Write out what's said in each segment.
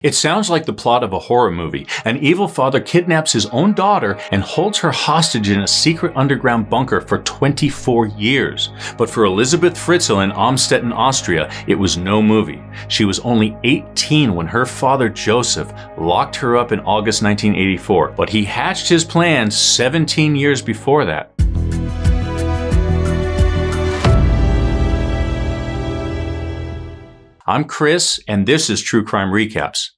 It sounds like the plot of a horror movie. An evil father kidnaps his own daughter and holds her hostage in a secret underground bunker for 24 years. But for Elisabeth Fritzl in Amstetten, Austria, it was no movie. She was only 18 when her father Joseph locked her up in August 1984, but he hatched his plan 17 years before that. I'm Chris, and this is True Crime Recaps.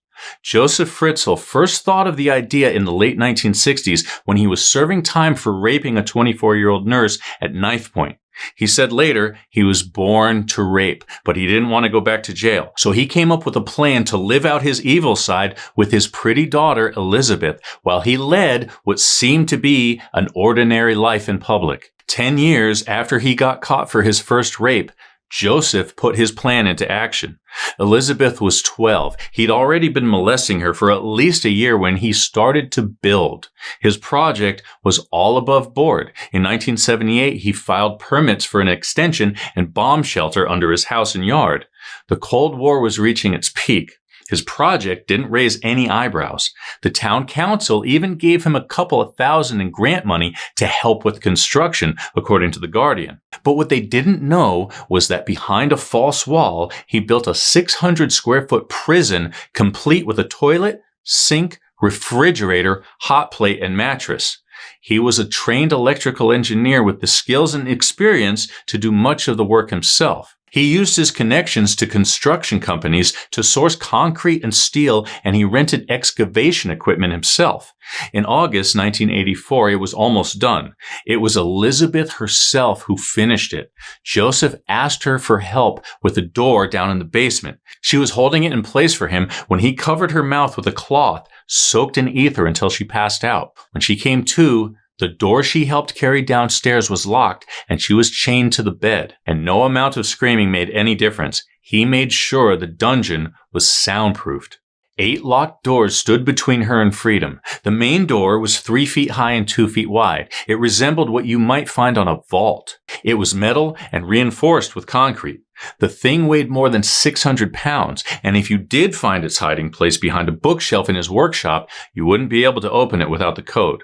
Joseph Fritzl first thought of the idea in the late 1960s when he was serving time for raping a 24-year-old nurse at knife point. He said later he was born to rape, but he didn't want to go back to jail. So he came up with a plan to live out his evil side with his pretty daughter, Elisabeth, while he led what seemed to be an ordinary life in public. 10 years after he got caught for his first rape, Joseph put his plan into action. Elisabeth was 12. He'd already been molesting her for at least a year when he started to build. His project was all above board. In 1978, he filed permits for an extension and bomb shelter under his house and yard. The Cold War was reaching its peak. His project didn't raise any eyebrows. The town council even gave him a couple of thousand in grant money to help with construction, according to The Guardian. But what they didn't know was that behind a false wall, he built a 600 square foot prison complete with a toilet, sink, refrigerator, hot plate, and mattress. He was a trained electrical engineer with the skills and experience to do much of the work himself. He used his connections to construction companies to source concrete and steel, and he rented excavation equipment himself. In August 1984, it was almost done. It was Elisabeth herself who finished it. Joseph asked her for help with a door down in the basement. She was holding it in place for him when he covered her mouth with a cloth soaked in ether until she passed out. When she came to, the door she helped carry downstairs was locked, and she was chained to the bed. And no amount of screaming made any difference. He made sure the dungeon was soundproofed. 8 locked doors stood between her and freedom. The main door was 3 feet high and 2 feet wide. It resembled what you might find on a vault. It was metal and reinforced with concrete. The thing weighed more than 600 pounds, and if you did find its hiding place behind a bookshelf in his workshop, you wouldn't be able to open it without the code.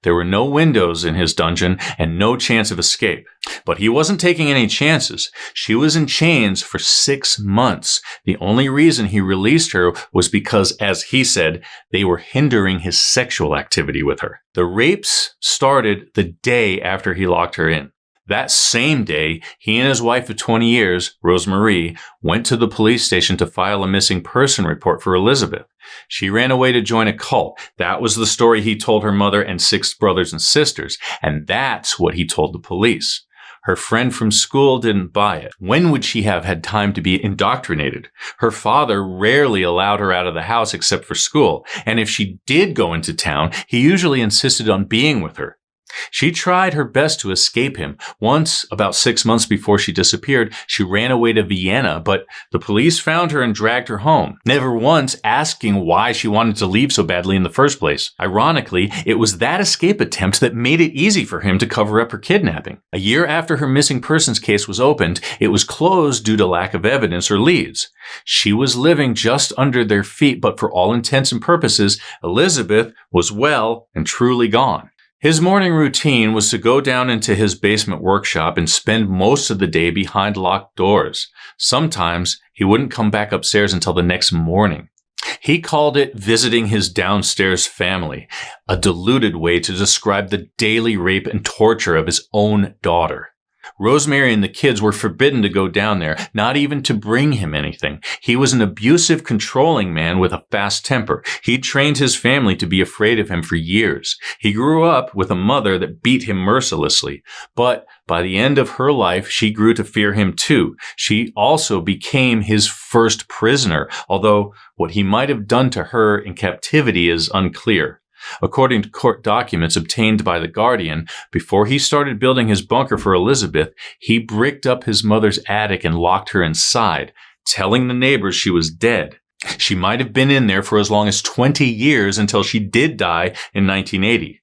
There were no windows in his dungeon and no chance of escape. But he wasn't taking any chances. She was in chains for 6 months. The only reason he released her was because, as he said, they were hindering his sexual activity with her. The rapes started the day after he locked her in. That same day, he and his wife of 20 years, Rosemarie, went to the police station to file a missing person report for Elisabeth. She ran away to join a cult. That was the story he told her mother and 6 brothers and sisters, and that's what he told the police. Her friend from school didn't buy it. When would she have had time to be indoctrinated? Her father rarely allowed her out of the house except for school, and if she did go into town, he usually insisted on being with her. She tried her best to escape him. Once, about 6 months before she disappeared, she ran away to Vienna, but the police found her and dragged her home, never once asking why she wanted to leave so badly in the first place. Ironically, it was that escape attempt that made it easy for him to cover up her kidnapping. A year after her missing persons case was opened, it was closed due to lack of evidence or leads. She was living just under their feet, but for all intents and purposes, Elisabeth was well and truly gone. His morning routine was to go down into his basement workshop and spend most of the day behind locked doors. Sometimes he wouldn't come back upstairs until the next morning. He called it visiting his downstairs family, a diluted way to describe the daily rape and torture of his own daughter. Rosemary and the kids were forbidden to go down there, not even to bring him anything. He was an abusive, controlling man with a fast temper. He'd trained his family to be afraid of him for years. He grew up with a mother that beat him mercilessly. But by the end of her life, she grew to fear him too. She also became his first prisoner, although what he might have done to her in captivity is unclear. According to court documents obtained by The Guardian, before he started building his bunker for Elisabeth, he bricked up his mother's attic and locked her inside, telling the neighbors she was dead. She might have been in there for as long as 20 years until she did die in 1980.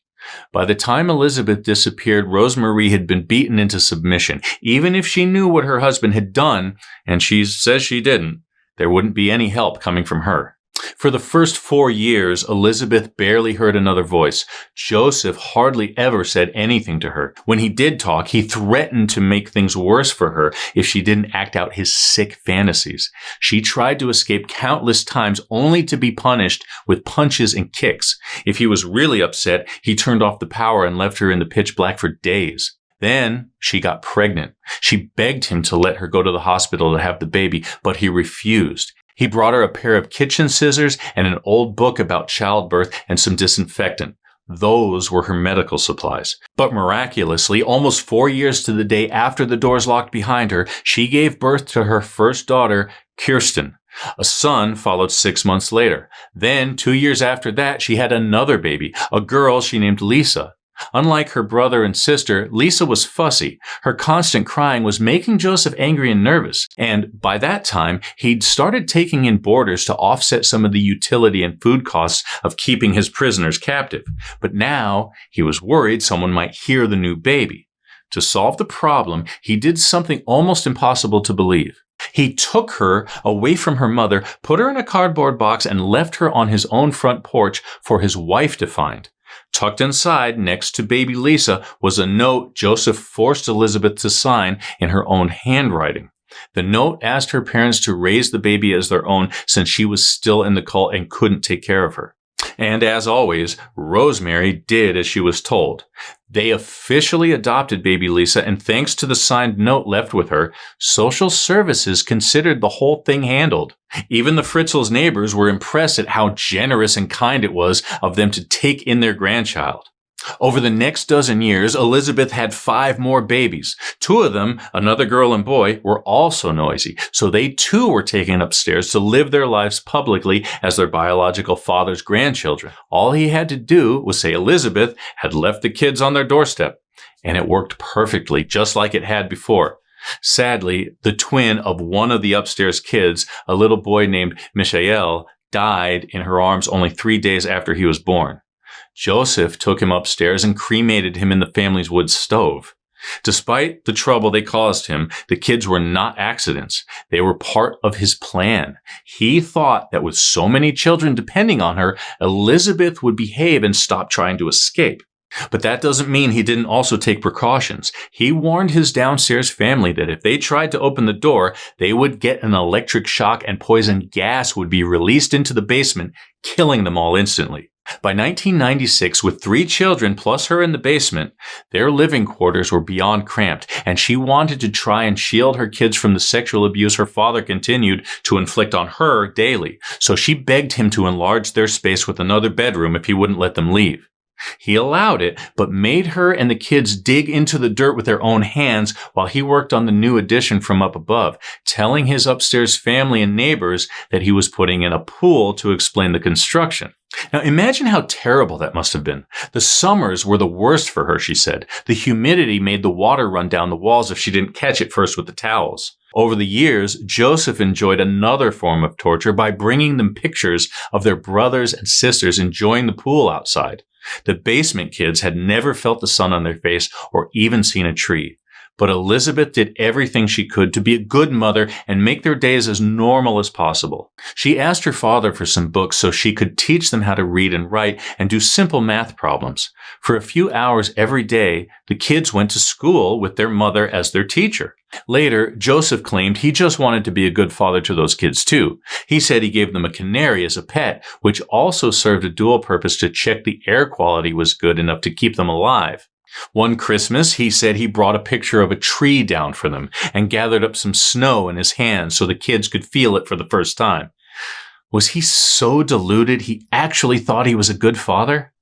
By the time Elisabeth disappeared, Rosemarie had been beaten into submission. Even if she knew what her husband had done, and she says she didn't, there wouldn't be any help coming from her. For the first 4 years, Elisabeth barely heard another voice. Joseph hardly ever said anything to her. When he did talk, he threatened to make things worse for her if she didn't act out his sick fantasies. She tried to escape countless times only to be punished with punches and kicks. If he was really upset, he turned off the power and left her in the pitch black for days. Then she got pregnant. She begged him to let her go to the hospital to have the baby, but he refused. He brought her a pair of kitchen scissors and an old book about childbirth and some disinfectant. Those were her medical supplies. But miraculously, almost 4 years to the day after the doors locked behind her, she gave birth to her first daughter, Kirsten. A son followed 6 months later. Then, 2 years after that, she had another baby, a girl she named Lisa. Unlike her brother and sister, Lisa was fussy. Her constant crying was making Joseph angry and nervous. And by that time, he'd started taking in boarders to offset some of the utility and food costs of keeping his prisoners captive. But now, he was worried someone might hear the new baby. To solve the problem, he did something almost impossible to believe. He took her away from her mother, put her in a cardboard box, and left her on his own front porch for his wife to find. Tucked inside, next to baby Lisa, was a note Joseph forced Elisabeth to sign in her own handwriting. The note asked her parents to raise the baby as their own since she was still in the cult and couldn't take care of her. And as always, Rosemary did as she was told. They officially adopted baby Lisa, and thanks to the signed note left with her, social services considered the whole thing handled. Even the Fritzls' neighbors were impressed at how generous and kind it was of them to take in their grandchild. Over the next dozen years, Elisabeth had 5 more babies. 2 of them, another girl and boy, were also noisy, so they too were taken upstairs to live their lives publicly as their biological father's grandchildren. All he had to do was say Elisabeth had left the kids on their doorstep, and it worked perfectly, just like it had before. Sadly, the twin of one of the upstairs kids, a little boy named Mishael, died in her arms only 3 days after he was born. Joseph took him upstairs and cremated him in the family's wood stove. Despite the trouble they caused him, the kids were not accidents. They were part of his plan. He thought that with so many children depending on her, Elisabeth would behave and stop trying to escape. But that doesn't mean he didn't also take precautions. He warned his downstairs family that if they tried to open the door, they would get an electric shock and poison gas would be released into the basement, killing them all instantly. By 1996, with 3 children plus her in the basement, their living quarters were beyond cramped, and she wanted to try and shield her kids from the sexual abuse her father continued to inflict on her daily. So she begged him to enlarge their space with another bedroom if he wouldn't let them leave. He allowed it, but made her and the kids dig into the dirt with their own hands while he worked on the new addition from up above, telling his upstairs family and neighbors that he was putting in a pool to explain the construction. Now imagine how terrible that must have been. The summers were the worst for her, she said. The humidity made the water run down the walls if she didn't catch it first with the towels. Over the years, Joseph enjoyed another form of torture by bringing them pictures of their brothers and sisters enjoying the pool outside. The basement kids had never felt the sun on their face or even seen a tree. But Elisabeth did everything she could to be a good mother and make their days as normal as possible. She asked her father for some books so she could teach them how to read and write and do simple math problems. For a few hours every day, the kids went to school with their mother as their teacher. Later, Joseph claimed he just wanted to be a good father to those kids too. He said he gave them a canary as a pet, which also served a dual purpose to check the air quality was good enough to keep them alive. One Christmas, he said he brought a picture of a tree down for them and gathered up some snow in his hands so the kids could feel it for the first time. Was he so deluded he actually thought he was a good father?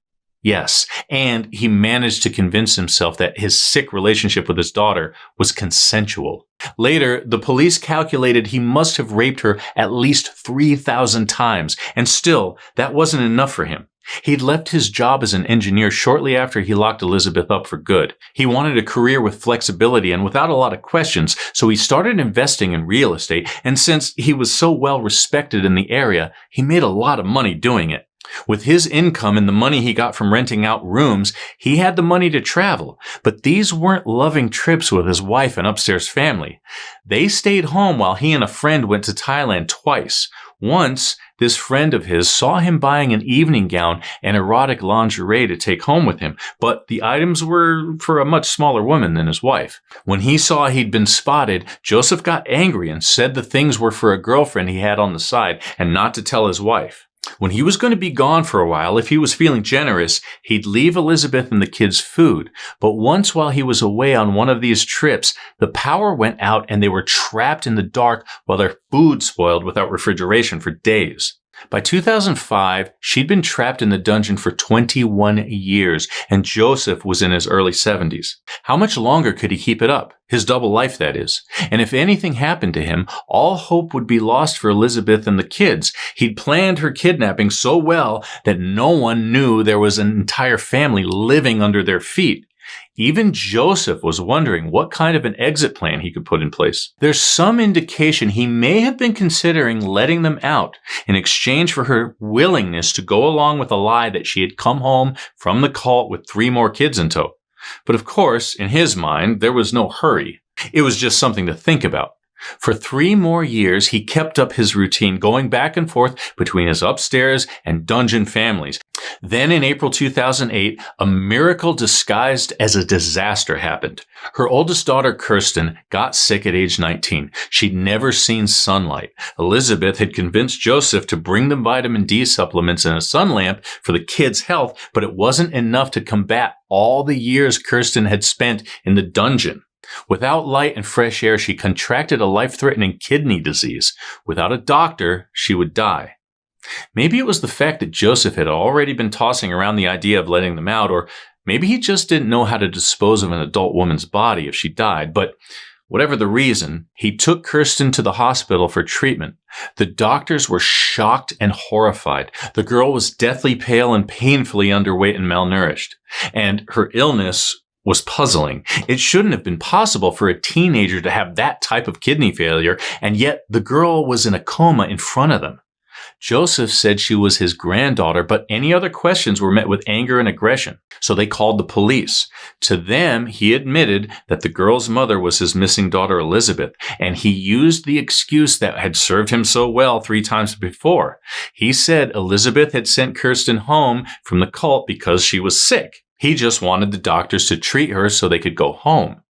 Yes, and he managed to convince himself that his sick relationship with his daughter was consensual. Later, the police calculated he must have raped her at least 3,000 times, and still, that wasn't enough for him. He'd left his job as an engineer shortly after he locked Elisabeth up for good. He wanted a career with flexibility and without a lot of questions, so he started investing in real estate, and since he was so well respected in the area, he made a lot of money doing it. With his income and the money he got from renting out rooms, he had the money to travel. But these weren't loving trips with his wife and upstairs family. They stayed home while he and a friend went to Thailand twice. Once, this friend of his saw him buying an evening gown and erotic lingerie to take home with him, but the items were for a much smaller woman than his wife. When he saw he'd been spotted, Joseph got angry and said the things were for a girlfriend he had on the side and not to tell his wife. When he was going to be gone for a while, if he was feeling generous, he'd leave Elisabeth and the kids food. But once while he was away on one of these trips, the power went out and they were trapped in the dark while their food spoiled without refrigeration for days. By 2005, she'd been trapped in the dungeon for 21 years, and Joseph was in his early 70s. How much longer could he keep it up? His double life, that is. And if anything happened to him, all hope would be lost for Elisabeth and the kids. He'd planned her kidnapping so well that no one knew there was an entire family living under their feet. Even Joseph was wondering what kind of an exit plan he could put in place. There's some indication he may have been considering letting them out in exchange for her willingness to go along with a lie that she had come home from the cult with 3 more kids in tow. But of course, in his mind, there was no hurry. It was just something to think about. For 3 more years, he kept up his routine, going back and forth between his upstairs and dungeon families. Then in April 2008, a miracle disguised as a disaster happened. Her oldest daughter, Kirsten, got sick at age 19. She'd never seen sunlight. Elisabeth had convinced Joseph to bring them vitamin D supplements and a sun lamp for the kids' health, but it wasn't enough to combat all the years Kirsten had spent in the dungeon. Without light and fresh air, she contracted a life-threatening kidney disease. Without a doctor, she would die. Maybe it was the fact that Joseph had already been tossing around the idea of letting them out, or maybe he just didn't know how to dispose of an adult woman's body if she died. But whatever the reason, he took Kirsten to the hospital for treatment. The doctors were shocked and horrified. The girl was deathly pale and painfully underweight and malnourished. And her illness was puzzling. It shouldn't have been possible for a teenager to have that type of kidney failure, and yet the girl was in a coma in front of them. Joseph said she was his granddaughter, but any other questions were met with anger and aggression. So they called the police. To them, he admitted that the girl's mother was his missing daughter, Elisabeth, and he used the excuse that had served him so well 3 times before. He said Elisabeth had sent Kirsten home from the cult because she was sick. He just wanted the doctors to treat her so they could go home.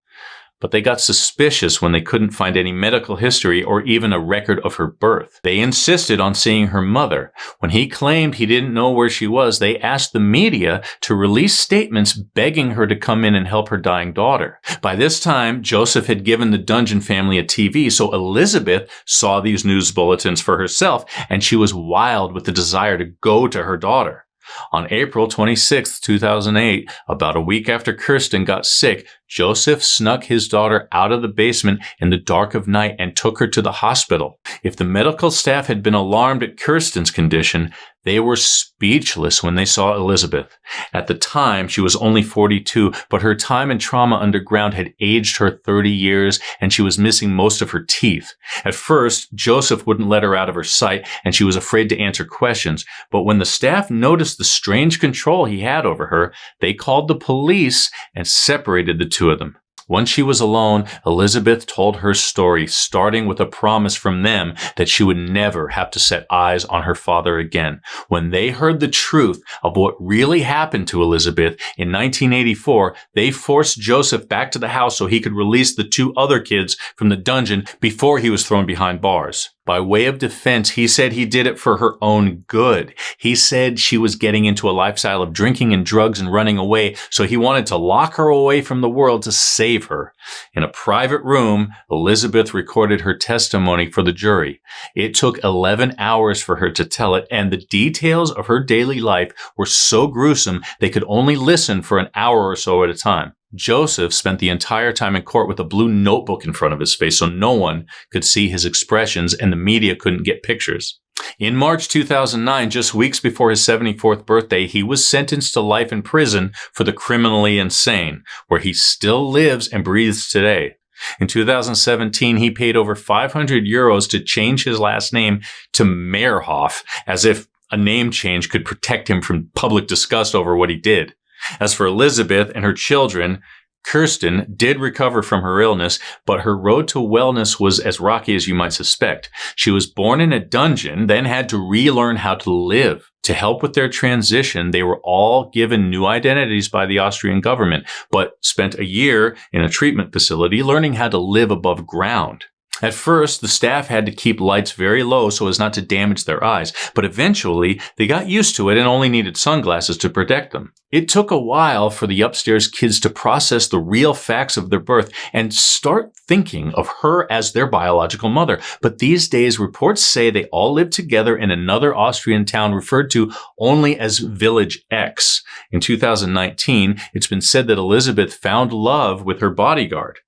But they got suspicious when they couldn't find any medical history or even a record of her birth. They insisted on seeing her mother. When he claimed he didn't know where she was, they asked the media to release statements begging her to come in and help her dying daughter. By this time, Joseph had given the dungeon family a TV, so Elisabeth saw these news bulletins for herself, and she was wild with the desire to go to her daughter. On April 26, 2008, about a week after Kirsten got sick, Joseph snuck his daughter out of the basement in the dark of night and took her to the hospital. If the medical staff had been alarmed at Kirsten's condition, they were speechless when they saw Elisabeth. At the time, she was only 42, but her time in trauma underground had aged her 30 years, and she was missing most of her teeth. At first, Joseph wouldn't let her out of her sight, and she was afraid to answer questions. But when the staff noticed the strange control he had over her, they called the police and separated the 2 of them. Once she was alone, Elisabeth told her story, starting with a promise from them that she would never have to set eyes on her father again. When they heard the truth of what really happened to Elisabeth in 1984, they forced Joseph back to the house so he could release the 2 other kids from the dungeon before he was thrown behind bars. By way of defense, he said he did it for her own good. He said she was getting into a lifestyle of drinking and drugs and running away, so he wanted to lock her away from the world to save her. In a private room, Elisabeth recorded her testimony for the jury. It took 11 hours for her to tell it, and the details of her daily life were so gruesome they could only listen for an hour or so at a time. Joseph spent the entire time in court with a blue notebook in front of his face so no one could see his expressions and the media couldn't get pictures. In March 2009, just weeks before his 74th birthday, he was sentenced to life in prison for the criminally insane, where he still lives and breathes today. In 2017, he paid over €500 to change his last name to Meyerhoff, as if a name change could protect him from public disgust over what he did. As for Elisabeth and her children, Kirsten did recover from her illness, but her road to wellness was as rocky as you might suspect. She was born in a dungeon, then had to relearn how to live. To help with their transition, they were all given new identities by the Austrian government, but spent a year in a treatment facility learning how to live above ground. At first, the staff had to keep lights very low so as not to damage their eyes, but eventually they got used to it and only needed sunglasses to protect them. It took a while for the upstairs kids to process the real facts of their birth and start thinking of her as their biological mother. But these days, reports say they all live together in another Austrian town referred to only as Village X. In 2019, it's been said that Elisabeth found love with her bodyguard.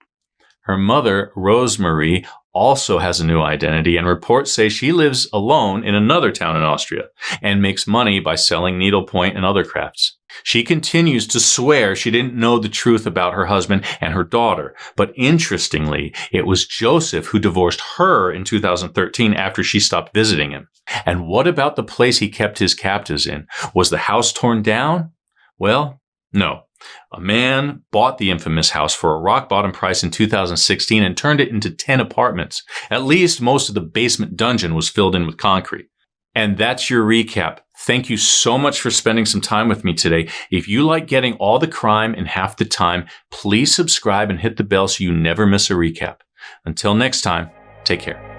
Her mother, Rosemarie, also has a new identity, and reports say she lives alone in another town in Austria and makes money by selling needlepoint and other crafts. She continues to swear she didn't know the truth about her husband and her daughter, but interestingly, it was Joseph who divorced her in 2013 after she stopped visiting him. And what about the place he kept his captives in? Was the house torn down? Well, no. A man bought the infamous house for a rock-bottom price in 2016 and turned it into 10 apartments. At least most of the basement dungeon was filled in with concrete. And that's your recap. Thank you so much for spending some time with me today. If you like getting all the crime in half the time, please subscribe and hit the bell so you never miss a recap. Until next time, take care.